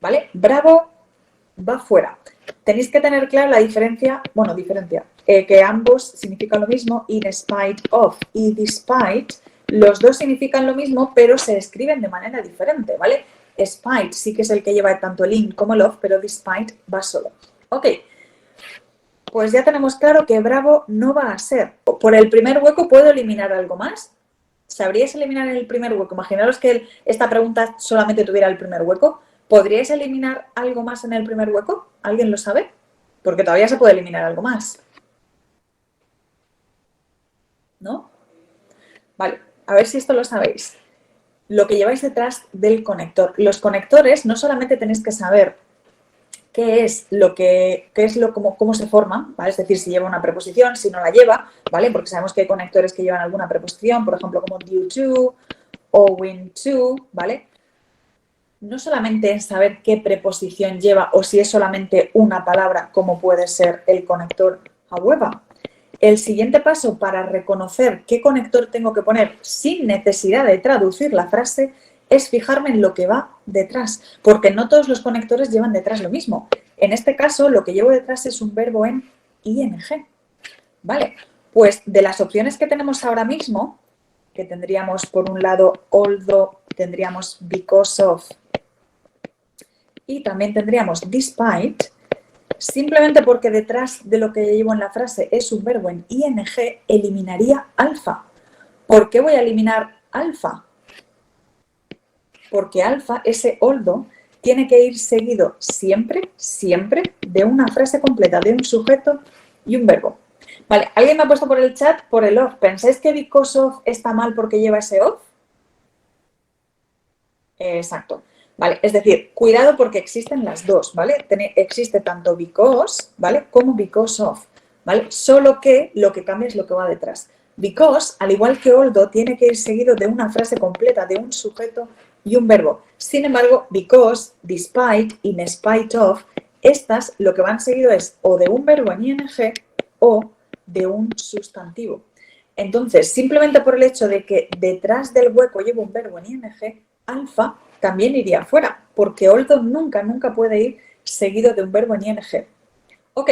¿vale? Bravo va fuera. Tenéis que tener clara la diferencia, que ambos significan lo mismo, in spite of y despite, los dos significan lo mismo, pero se escriben de manera diferente, ¿vale? Spite sí que es el que lleva tanto el in como el of, pero despite va solo. Ok, pues ya tenemos claro que bravo no va a ser. Por el primer hueco, ¿puedo eliminar algo más? ¿Sabríais eliminar el primer hueco? Imaginaros que esta pregunta solamente tuviera el primer hueco. ¿Podríais eliminar algo más en el primer hueco? ¿Alguien lo sabe? Porque todavía se puede eliminar algo más. ¿No? Vale, a ver si esto lo sabéis. Lo que lleváis detrás del conector. Los conectores no solamente tenéis que saber cómo se forma, ¿vale? Es decir, si lleva una preposición, si no la lleva, ¿vale? Porque sabemos que hay conectores que llevan alguna preposición, por ejemplo, como due to o when to, ¿vale? No solamente en saber qué preposición lleva o si es solamente una palabra, como puede ser el conector however. El siguiente paso para reconocer qué conector tengo que poner sin necesidad de traducir la frase es fijarme en lo que va detrás, porque no todos los conectores llevan detrás lo mismo. En este caso, lo que llevo detrás es un verbo en ing. Vale, pues de las opciones que tenemos ahora mismo, que tendríamos por un lado although, tendríamos because of y también tendríamos despite, simplemente porque detrás de lo que llevo en la frase es un verbo en ing, eliminaría alfa. ¿Por qué voy a eliminar alfa? Porque alfa, ese although, tiene que ir seguido siempre, siempre de una frase completa, de un sujeto y un verbo. Vale, alguien me ha puesto por el chat por el of. ¿Pensáis que because of está mal porque lleva ese of? Exacto. Vale, es decir, cuidado porque existen las dos, ¿vale? Existe tanto because, ¿vale? Como because of, ¿vale? Solo que lo que cambia es lo que va detrás. Because, al igual que although, tiene que ir seguido de una frase completa, de un sujeto y un verbo. Sin embargo, because, despite, in spite of, estas lo que van seguido es o de un verbo en ing o de un sustantivo. Entonces, simplemente por el hecho de que detrás del hueco llevo un verbo en ing, alfa también iría fuera, porque although nunca puede ir seguido de un verbo en ing. Ok,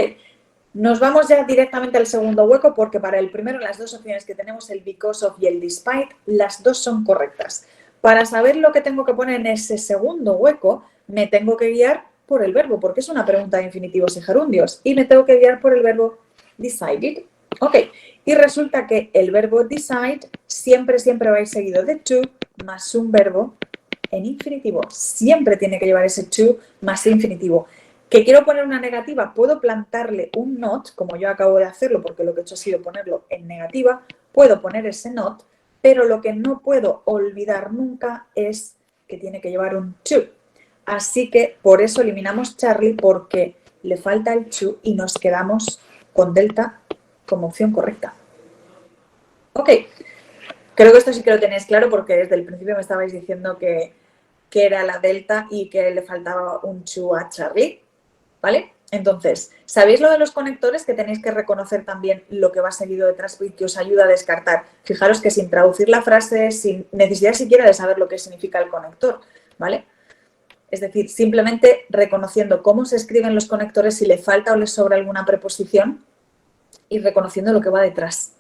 nos vamos ya directamente al segundo hueco porque para el primero las dos opciones que tenemos, el because of y el despite, las dos son correctas. Para saber lo que tengo que poner en ese segundo hueco, me tengo que guiar por el verbo, porque es una pregunta de infinitivos y gerundios, y me tengo que guiar por el verbo decided. Ok, y resulta que el verbo decide siempre va a ir seguido de to más un verbo en infinitivo. Siempre tiene que llevar ese to más infinitivo. ¿Que quiero poner una negativa? Puedo plantarle un not, como yo acabo de hacerlo, porque lo que he hecho ha sido ponerlo en negativa. Puedo poner ese not, pero lo que no puedo olvidar nunca es que tiene que llevar un to. Así que por eso eliminamos Charlie, porque le falta el to y nos quedamos con delta como opción correcta. Ok, creo que esto sí que lo tenéis claro porque desde el principio me estabais diciendo que era la delta y que le faltaba un to a Charlie, ¿vale? Entonces, ¿sabéis lo de los conectores? Que tenéis que reconocer también lo que va seguido detrás y que os ayuda a descartar. Fijaros que sin traducir la frase, sin necesidad siquiera de saber lo que significa el conector, ¿vale? Es decir, simplemente reconociendo cómo se escriben los conectores, si le falta o le sobra alguna preposición y reconociendo lo que va detrás,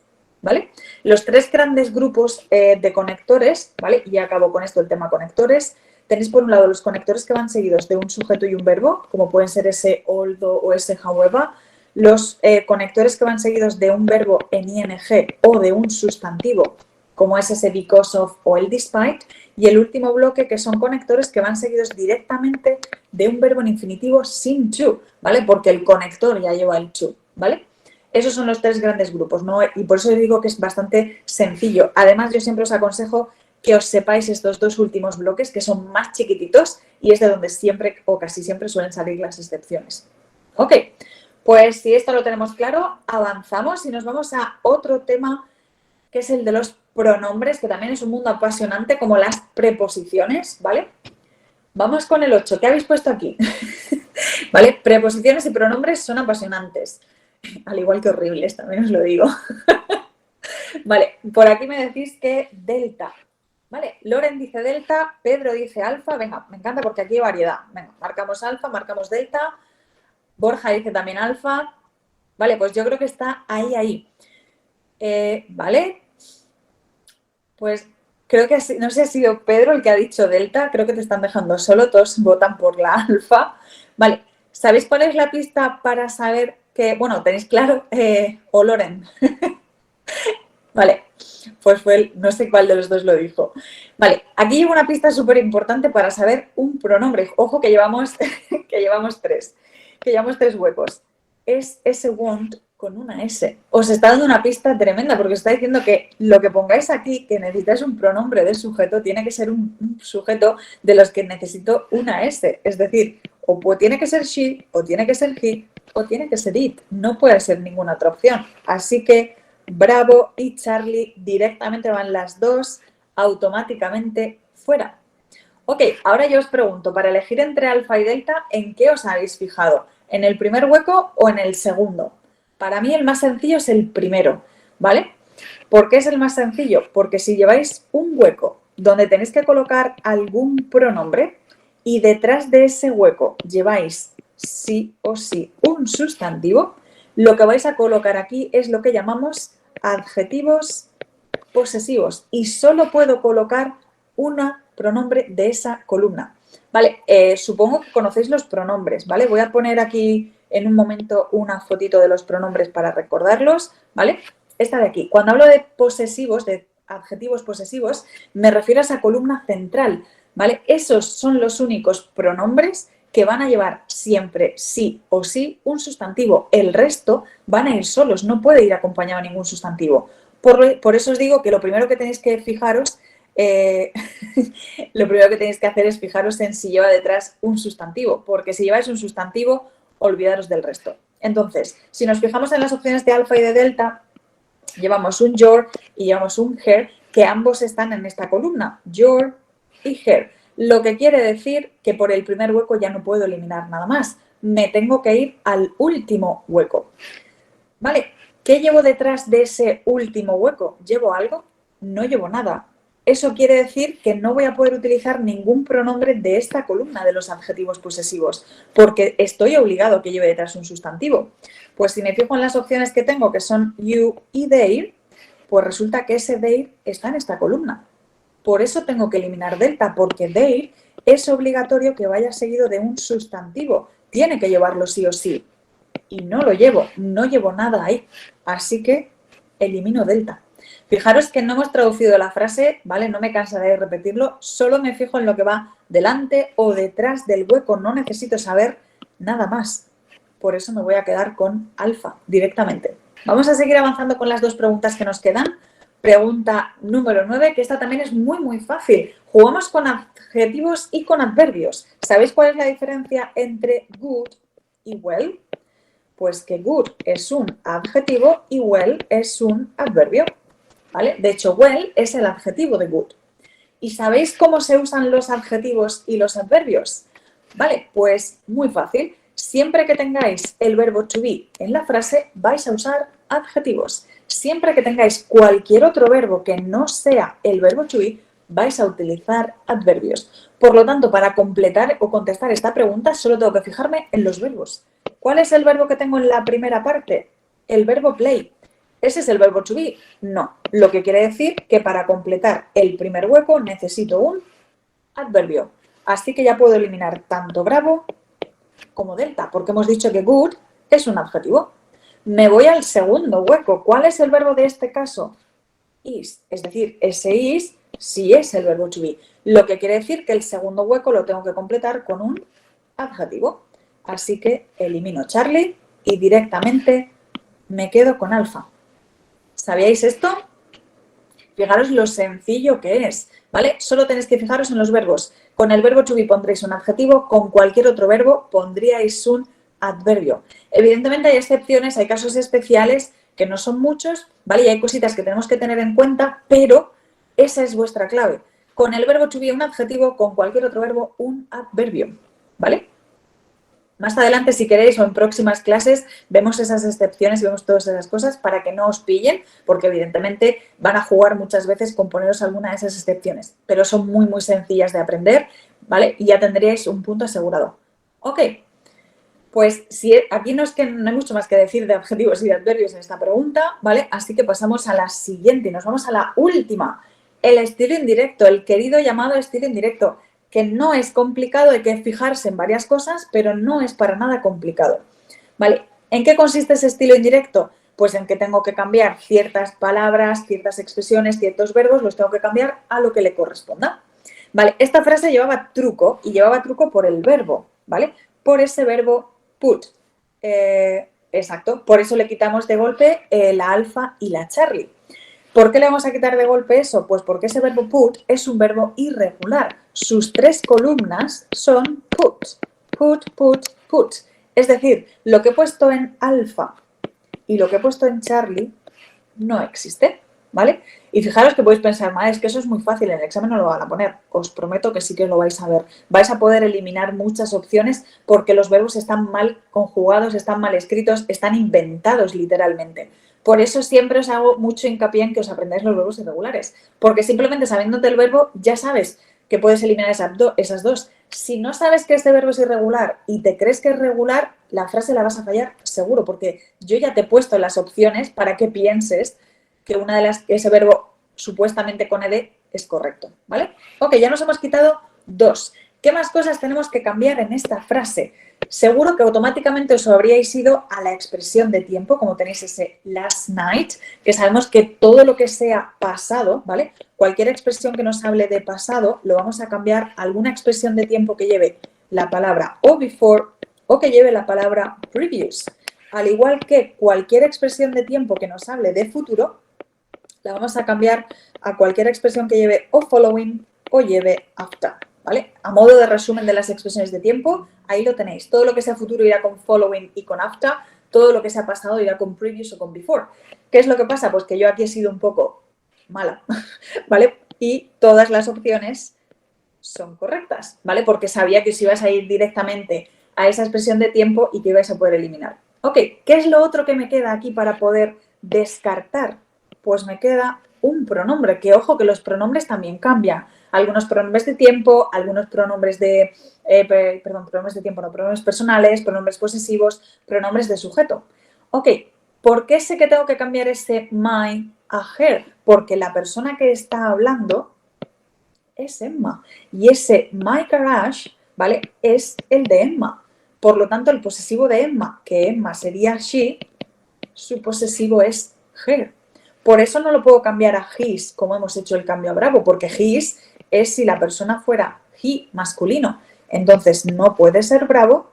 ¿vale? Los tres grandes grupos de conectores, ¿vale? Y ya acabo con esto el tema conectores. Tenéis por un lado los conectores que van seguidos de un sujeto y un verbo, como pueden ser ese although o ese however. Los conectores que van seguidos de un verbo en ing o de un sustantivo, como es ese because of o el despite. Y el último bloque, que son conectores que van seguidos directamente de un verbo en infinitivo sin to, ¿vale? Porque el conector ya lleva el to, ¿vale? Esos son los tres grandes grupos, ¿no? Y por eso digo que es bastante sencillo. Además, yo siempre os aconsejo que os sepáis estos dos últimos bloques, que son más chiquititos, y es de donde siempre o casi siempre suelen salir las excepciones. Ok, pues si esto lo tenemos claro, avanzamos y nos vamos a otro tema que es el de los pronombres, que también es un mundo apasionante como las preposiciones, ¿vale? Vamos con el 8. ¿Qué habéis puesto aquí? ¿Vale? Preposiciones y pronombres son apasionantes, al igual que horribles, también os lo digo. Vale, por aquí me decís que delta. Vale, Loren dice delta, Pedro dice alfa. Venga, me encanta porque aquí hay variedad. Venga, marcamos alfa, marcamos delta. Borja dice también alfa. Vale, pues yo creo que está ahí. Vale. Pues creo que no sé si ha sido Pedro el que ha dicho delta. Creo que te están dejando solo. Todos votan por la alfa. Vale, ¿sabéis cuál es la pista para saber que, bueno, tenéis claro, o Loren? Vale, pues fue no sé cuál de los dos lo dijo. Vale, aquí llevo una pista súper importante para saber un pronombre. Ojo que llevamos, que llevamos tres huecos. Es ese want con una S. Os está dando una pista tremenda porque os está diciendo que lo que pongáis aquí, que necesitáis un pronombre de sujeto, tiene que ser un sujeto de los que necesito una S. Es decir, o tiene que ser she, o tiene que ser he, o tiene que ser it. No puede ser ninguna otra opción. Así que Bravo y Charlie directamente van las dos automáticamente fuera. Ok, ahora yo os pregunto, para elegir entre alfa y delta, ¿en qué os habéis fijado? ¿En el primer hueco o en el segundo? Para mí el más sencillo es el primero, ¿vale? ¿Por qué es el más sencillo? Porque si lleváis un hueco donde tenéis que colocar algún pronombre y detrás de ese hueco lleváis sí o sí un sustantivo, lo que vais a colocar aquí es lo que llamamos adjetivos posesivos y solo puedo colocar un pronombre de esa columna. Vale, supongo que conocéis los pronombres, ¿vale? Voy a poner aquí en un momento una fotito de los pronombres para recordarlos, ¿vale? Esta de aquí. Cuando hablo de posesivos, de adjetivos posesivos, me refiero a esa columna central, ¿vale? Esos son los únicos pronombres que van a llevar siempre sí o sí un sustantivo. El resto van a ir solos, no puede ir acompañado de ningún sustantivo. Por eso os digo que lo primero que tenéis que fijaros, lo primero que tenéis que hacer es fijaros en si lleva detrás un sustantivo, porque si lleváis un sustantivo, olvidaros del resto. Entonces, si nos fijamos en las opciones de alfa y de delta, llevamos un your y llevamos un her, que ambos están en esta columna, your y her. Lo que quiere decir que por el primer hueco ya no puedo eliminar nada más. Me tengo que ir al último hueco. ¿Vale? ¿Qué llevo detrás de ese último hueco? ¿Llevo algo? No llevo nada. Eso quiere decir que no voy a poder utilizar ningún pronombre de esta columna de los adjetivos posesivos, porque estoy obligado a que lleve detrás un sustantivo. Pues si me fijo en las opciones que tengo, que son you y their, pues resulta que ese their está en esta columna. Por eso tengo que eliminar delta, porque their es obligatorio que vaya seguido de un sustantivo. Tiene que llevarlo sí o sí. Y no lo llevo, no llevo nada ahí. Así que elimino delta. Fijaros que no hemos traducido la frase, ¿vale? No me cansaré de repetirlo, solo me fijo en lo que va delante o detrás del hueco, no necesito saber nada más. Por eso me voy a quedar con alfa directamente. Vamos a seguir avanzando con las dos preguntas que nos quedan. Pregunta número 9, que esta también es muy fácil. Jugamos con adjetivos y con adverbios. ¿Sabéis cuál es la diferencia entre good y well? Pues que good es un adjetivo y well es un adverbio, ¿vale? De hecho, well es el adjetivo de good. ¿Y sabéis cómo se usan los adjetivos y los adverbios? Vale, pues muy fácil. Siempre que tengáis el verbo to be en la frase, vais a usar adjetivos. Siempre que tengáis cualquier otro verbo que no sea el verbo to be, vais a utilizar adverbios. Por lo tanto, para completar o contestar esta pregunta, solo tengo que fijarme en los verbos. ¿Cuál es el verbo que tengo en la primera parte? El verbo play. ¿Ese es el verbo to be? No. Lo que quiere decir que para completar el primer hueco necesito un adverbio. Así que ya puedo eliminar tanto Bravo como delta, porque hemos dicho que good es un adjetivo. Me voy al segundo hueco. ¿Cuál es el verbo de este caso? Is. Es decir, ese is sí es el verbo to be. Lo que quiere decir que el segundo hueco lo tengo que completar con un adjetivo. Así que elimino Charlie y directamente me quedo con alfa. ¿Sabíais esto? Fijaros lo sencillo que es, ¿vale? Solo tenéis que fijaros en los verbos. Con el verbo to be pondréis un adjetivo, con cualquier otro verbo pondríais un adverbio. Evidentemente hay excepciones, hay casos especiales que no son muchos, ¿vale? Y hay cositas que tenemos que tener en cuenta, pero esa es vuestra clave. Con el verbo to be un adjetivo, con cualquier otro verbo un adverbio, ¿vale? Más adelante, si queréis, o en próximas clases, vemos esas excepciones y vemos todas esas cosas para que no os pillen, porque evidentemente van a jugar muchas veces con poneros alguna de esas excepciones, pero son muy, muy sencillas de aprender, ¿vale? Y ya tendríais un punto asegurado. Ok, pues si aquí no hay mucho más que decir de adjetivos y de adverbios en esta pregunta, ¿vale? Así que pasamos a la siguiente y nos vamos a la última. El estilo indirecto, el querido llamado estilo indirecto, que no es complicado, hay que fijarse en varias cosas, pero no es para nada complicado, ¿vale? ¿En qué consiste ese estilo indirecto? Pues en que tengo que cambiar ciertas palabras, ciertas expresiones, ciertos verbos, los tengo que cambiar a lo que le corresponda. Vale, esta frase llevaba truco y llevaba truco por el verbo, ¿vale? Por ese verbo put. Exacto, por eso le quitamos de golpe la alfa y la Charlie. ¿Por qué le vamos a quitar de golpe eso? Pues porque ese verbo put es un verbo irregular. Sus 3 columnas son put, put, put, put. Es decir, lo que he puesto en alfa y lo que he puesto en Charlie no existe, ¿vale? Y fijaros que podéis pensar, es que eso es muy fácil, en el examen no lo van a poner. Os prometo que sí que lo vais a ver. Vais a poder eliminar muchas opciones porque los verbos están mal conjugados, están mal escritos, están inventados literalmente. Por eso siempre os hago mucho hincapié en que os aprendáis los verbos irregulares, porque simplemente sabiéndote el verbo ya sabes que puedes eliminar esas dos. Si no sabes que este verbo es irregular y te crees que es regular, la frase la vas a fallar seguro, porque yo ya te he puesto las opciones para que pienses que ese verbo supuestamente con ed es correcto, ¿vale? Ok, ya nos hemos quitado 2. ¿Qué más cosas tenemos que cambiar en esta frase? Seguro que automáticamente os habríais ido a la expresión de tiempo, como tenéis ese last night, que sabemos que todo lo que sea pasado, ¿vale? Cualquier expresión que nos hable de pasado, lo vamos a cambiar a alguna expresión de tiempo que lleve la palabra o before o que lleve la palabra previous. Al igual que cualquier expresión de tiempo que nos hable de futuro, la vamos a cambiar a cualquier expresión que lleve o following o lleve after, ¿vale? A modo de resumen de las expresiones de tiempo, ahí lo tenéis. Todo lo que sea futuro irá con following y con after, todo lo que sea pasado irá con previous o con before. ¿Qué es lo que pasa? Pues que yo aquí he sido un poco mala, ¿vale? Y todas las opciones son correctas, ¿vale? Porque sabía que os ibas a ir directamente a esa expresión de tiempo y que ibais a poder eliminar. Ok, ¿qué es lo otro que me queda aquí para poder descartar? Pues me queda un pronombre, que ojo que los pronombres también cambian. Algunos pronombres de tiempo, algunos pronombres de, pronombres de tiempo, no, pronombres personales, pronombres posesivos, pronombres de sujeto. Ok, ¿por qué sé que tengo que cambiar ese my a her? Porque la persona que está hablando es Emma. Y ese my garage, ¿vale? Es el de Emma. Por lo tanto, el posesivo de Emma, que Emma sería she, su posesivo es her. Por eso no lo puedo cambiar a his, como hemos hecho el cambio a Bravo, porque his es si la persona fuera he masculino. Entonces no puede ser Bravo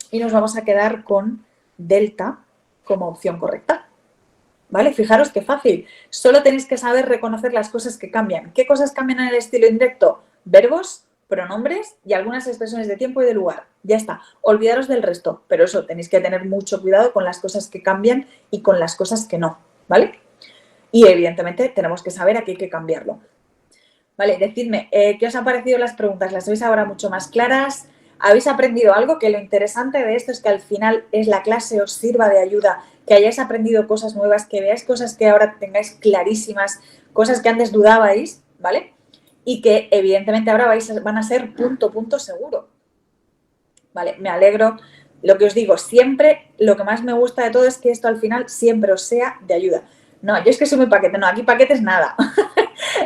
y nos vamos a quedar con delta como opción correcta. ¿Vale? Fijaros qué fácil. Solo tenéis que saber reconocer las cosas que cambian. ¿Qué cosas cambian en el estilo indirecto? Verbos, pronombres y algunas expresiones de tiempo y de lugar. Ya está. Olvidaros del resto, pero eso, tenéis que tener mucho cuidado con las cosas que cambian y con las cosas que no, ¿vale? Y evidentemente tenemos que saber a qué hay que cambiarlo. Vale, decidme, ¿qué os han parecido las preguntas? ¿Las veis ahora mucho más claras? ¿Habéis aprendido algo? Que lo interesante de esto es que al final es la clase os sirva de ayuda, que hayáis aprendido cosas nuevas, que veáis cosas que ahora tengáis clarísimas, cosas que antes dudabais, ¿vale? Y que evidentemente ahora van a ser punto seguro. Vale, me alegro. Lo que os digo, siempre lo que más me gusta de todo es que esto al final siempre os sea de ayuda. No, yo es que soy muy paquete, no, aquí paquetes nada.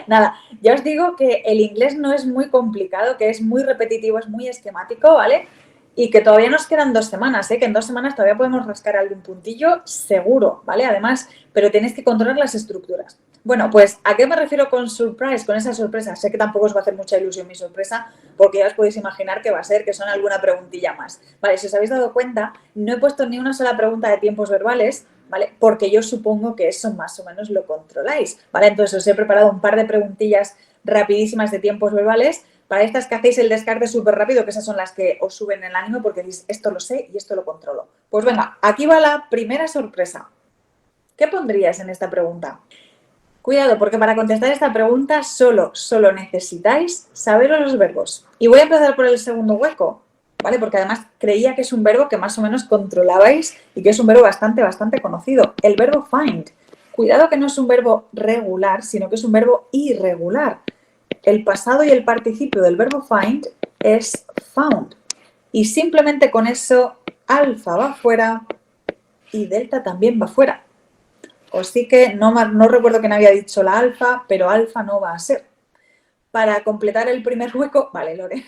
Nada, ya os digo que el inglés no es muy complicado, que es muy repetitivo, es muy esquemático, ¿vale? Y que todavía nos quedan 2 semanas, ¿eh? Que en 2 semanas todavía podemos rascar algún puntillo, seguro, ¿vale? Además, pero tenéis que controlar las estructuras. Bueno, pues, ¿a qué me refiero con surprise, con esa sorpresa? Sé que tampoco os va a hacer mucha ilusión mi sorpresa, porque ya os podéis imaginar que va a ser que son alguna preguntilla más. Vale, si os habéis dado cuenta, no he puesto ni una sola pregunta de tiempos verbales, ¿vale? Porque yo supongo que eso más o menos lo controláis, ¿vale? Entonces os he preparado un par de preguntillas rapidísimas de tiempos verbales Para estas que hacéis el descarte súper rápido, que esas son las que os suben el ánimo porque decís, esto lo sé y esto lo controlo. Pues venga, aquí va la primera sorpresa. ¿Qué pondrías en esta pregunta? Cuidado, porque para contestar esta pregunta solo necesitáis saber los verbos. Y voy a empezar por el segundo hueco, ¿vale? Porque además creía que es un verbo que más o menos controlabais y que es un verbo bastante conocido. El verbo find. Cuidado que no es un verbo regular, sino que es un verbo irregular. El pasado y el participio del verbo find es found. Y simplemente con eso, alfa va fuera y delta también va fuera. Así que no recuerdo quién había dicho la alfa, pero alfa no va a ser. Para completar el primer hueco, vale, Lore,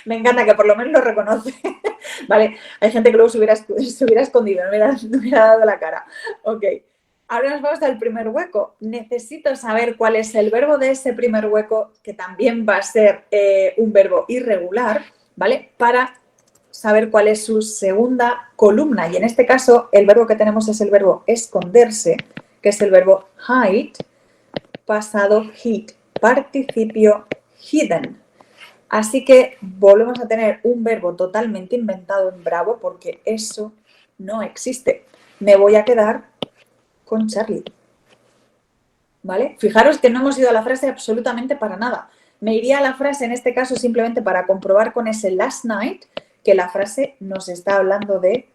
me encanta que por lo menos lo reconoce. Vale, hay gente que luego se hubiera escondido, no hubiera dado la cara. Ok, ahora nos vamos al primer hueco. Necesito saber cuál es el verbo de ese primer hueco, que también va a ser un verbo irregular, ¿vale? Para saber cuál es su segunda columna. Y en este caso, el verbo que tenemos es el verbo esconderse, que es el verbo hide, pasado hid, participio hidden. Así que volvemos a tener un verbo totalmente inventado en Bravo porque eso no existe. Me voy a quedar con Charlie. ¿Vale? Fijaros que no hemos ido a la frase absolutamente para nada. Me iría a la frase en este caso simplemente para comprobar con ese last night que la frase nos está hablando de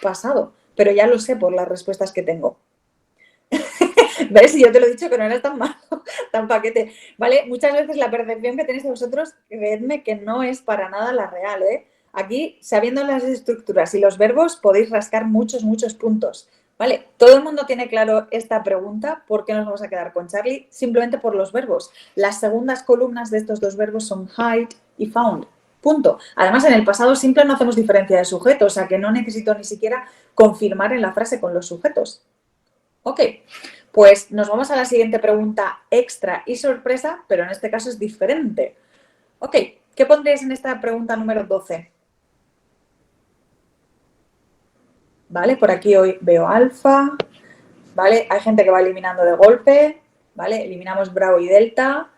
pasado. Pero ya lo sé por las respuestas que tengo. ¿Ves? Yo te lo he dicho que no era tan malo, tan paquete. ¿Vale? Muchas veces la percepción que tenéis de vosotros, creedme que no es para nada la real, ¿eh? Aquí, sabiendo las estructuras y los verbos, podéis rascar muchos puntos. ¿Vale? Todo el mundo tiene claro esta pregunta. ¿Por qué nos vamos a quedar con Charlie? Simplemente por los verbos. Las segundas columnas de estos dos verbos son hide y found. Punto. Además, en el pasado simple no hacemos diferencia de sujeto, o sea que no necesito ni siquiera confirmar en la frase con los sujetos. Ok, pues nos vamos a la siguiente pregunta extra y sorpresa, pero en este caso es diferente. Ok, ¿qué pondréis en esta pregunta número 12? ¿Vale? Por aquí hoy veo alfa, ¿vale? Hay gente que va eliminando de golpe, ¿vale? Eliminamos Bravo y Delta,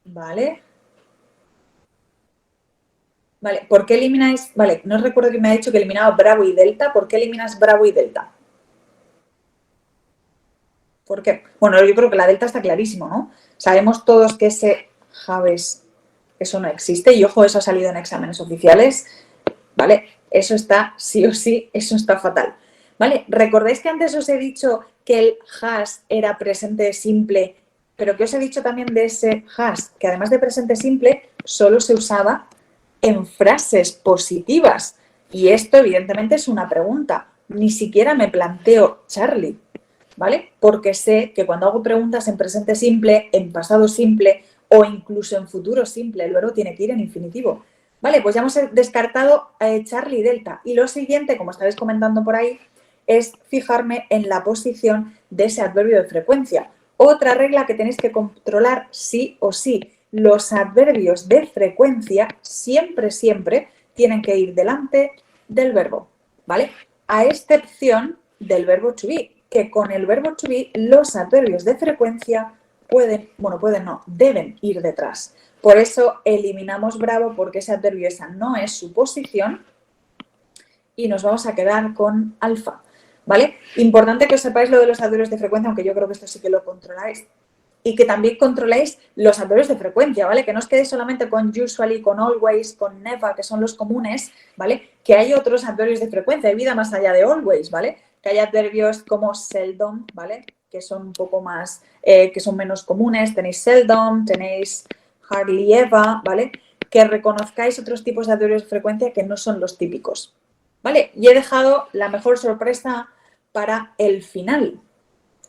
¿vale? Vale, ¿por qué elimináis? Vale, no recuerdo quién me ha dicho que eliminaba Bravo y Delta. ¿Por qué eliminas Bravo y Delta? ¿Por qué? Bueno, yo creo que la delta está clarísimo, ¿no? Sabemos todos que ese Javes, eso no existe y ojo, eso ha salido en exámenes oficiales, ¿vale? Eso está sí o sí, eso está fatal, ¿vale? ¿Recordáis que antes os he dicho que el has era presente simple, pero que os he dicho también de ese has, que además de presente simple, solo se usaba en frases positivas? Y esto evidentemente es una pregunta. Ni siquiera me planteo Charlie, ¿vale? Porque sé que cuando hago preguntas en presente simple, en pasado simple o incluso en futuro simple, el verbo tiene que ir en infinitivo. Vale, pues ya hemos descartado Charlie y Delta. Y lo siguiente, como estabais comentando por ahí, es fijarme en la posición de ese adverbio de frecuencia. Otra regla que tenéis que controlar sí o sí. Los adverbios de frecuencia siempre tienen que ir delante del verbo, ¿vale? A excepción del verbo to be, que con el verbo to be los adverbios de frecuencia deben ir detrás. Por eso eliminamos Bravo porque ese adverbio esa no es su posición y nos vamos a quedar con alfa, ¿vale? Importante que os sepáis lo de los adverbios de frecuencia, aunque yo creo que esto sí que lo controláis. Y que también controléis los adverbios de frecuencia, ¿vale? Que no os quedéis solamente con usually, con always, con never, que son los comunes, ¿vale? Que hay otros adverbios de frecuencia, hay vida más allá de always, ¿vale? Que hay adverbios como seldom, ¿vale? Que son un poco más, que son menos comunes. Tenéis seldom, tenéis hardly ever, ¿vale? Que reconozcáis otros tipos de adverbios de frecuencia que no son los típicos, ¿vale? Y he dejado la mejor sorpresa para el final.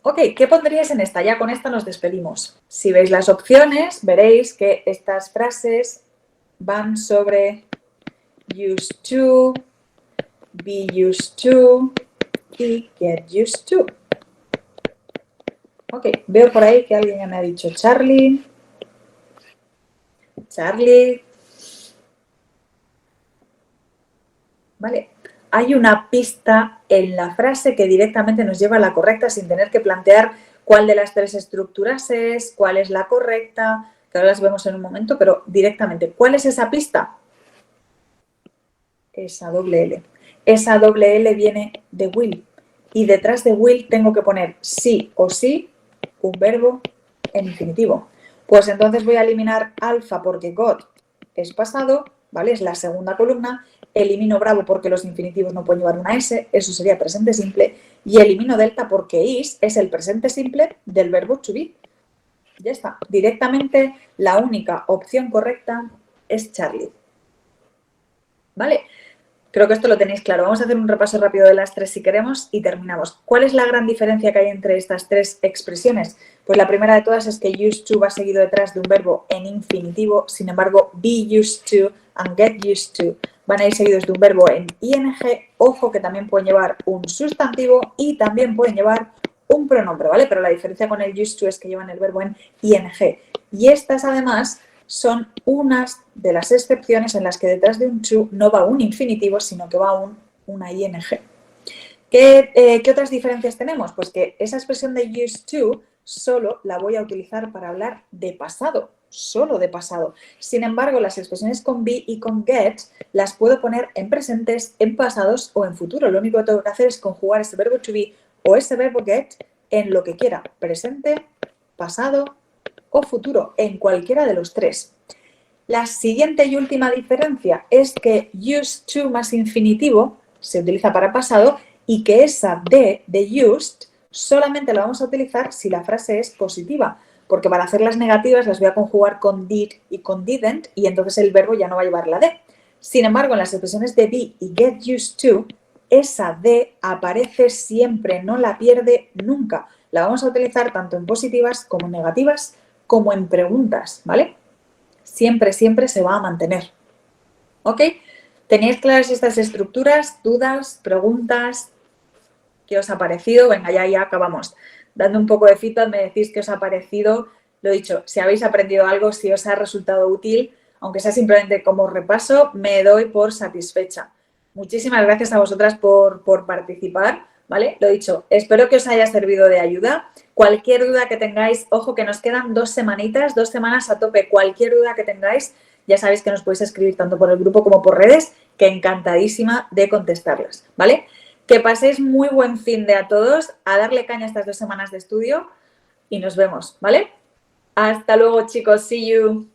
Ok, ¿qué pondríais en esta? Ya con esta nos despedimos. Si veis las opciones, veréis que estas frases van sobre used to, be used to y get used to. Ok, veo por ahí que alguien ya me ha dicho Charlie. Charlie. Vale. Hay una pista en la frase que directamente nos lleva a la correcta sin tener que plantear cuál de las tres estructuras es, cuál es la correcta, que ahora las vemos en un momento, pero directamente, ¿cuál es esa pista? Esa doble L. Esa doble L viene de will. Y detrás de will tengo que poner sí o sí un verbo en infinitivo. Pues entonces voy a eliminar alfa porque got es pasado, ¿vale? Es la segunda columna. Elimino bravo porque los infinitivos no pueden llevar una S, eso sería presente simple. Y elimino delta porque is es el presente simple del verbo to be. Ya está. Directamente la única opción correcta es Charlie. ¿Vale? Creo que esto lo tenéis claro. Vamos a hacer un repaso rápido de las tres si queremos y terminamos. ¿Cuál es la gran diferencia que hay entre estas tres expresiones? Pues la primera de todas es que used to va seguido detrás de un verbo en infinitivo, sin embargo, be used to and get used to van a ir seguidos de un verbo en ing. Ojo que también pueden llevar un sustantivo y también pueden llevar un pronombre, ¿vale? Pero la diferencia con el used to es que llevan el verbo en ing. Y estas además son unas de las excepciones en las que detrás de un to no va un infinitivo, sino que va una ing. ¿Qué otras diferencias tenemos? Pues que esa expresión de used to solo la voy a utilizar para hablar de pasado, solo de pasado. Sin embargo, las expresiones con be y con get las puedo poner en presentes, en pasados o en futuro. Lo único que tengo que hacer es conjugar ese verbo to be o ese verbo get en lo que quiera, presente, pasado o futuro, en cualquiera de los tres. La siguiente y última diferencia es que used to más infinitivo se utiliza para pasado y que esa de used solamente la vamos a utilizar si la frase es positiva, porque para hacer las negativas las voy a conjugar con did y con didn't y entonces el verbo ya no va a llevar la de. Sin embargo, en las expresiones de be y get used to, esa de aparece siempre, no la pierde nunca. La vamos a utilizar tanto en positivas como en negativas, como en preguntas, ¿vale? Siempre, siempre se va a mantener. ¿Ok? ¿Tenéis claras estas estructuras, dudas, preguntas? ¿Qué os ha parecido? Venga, ya acabamos. Dando un poco de feedback, me decís qué os ha parecido. Lo dicho, si habéis aprendido algo, si os ha resultado útil, aunque sea simplemente como repaso, me doy por satisfecha. Muchísimas gracias a vosotras por participar, ¿vale? Lo dicho, espero que os haya servido de ayuda. Cualquier duda que tengáis, ojo que nos quedan 2 semanitas, 2 semanas a tope. Cualquier duda que tengáis, ya sabéis que nos podéis escribir tanto por el grupo como por redes, que encantadísima de contestarlas, ¿vale? Que paséis muy buen fin de a todos, a darle caña estas 2 semanas de estudio y nos vemos, ¿vale? Hasta luego, chicos. See you.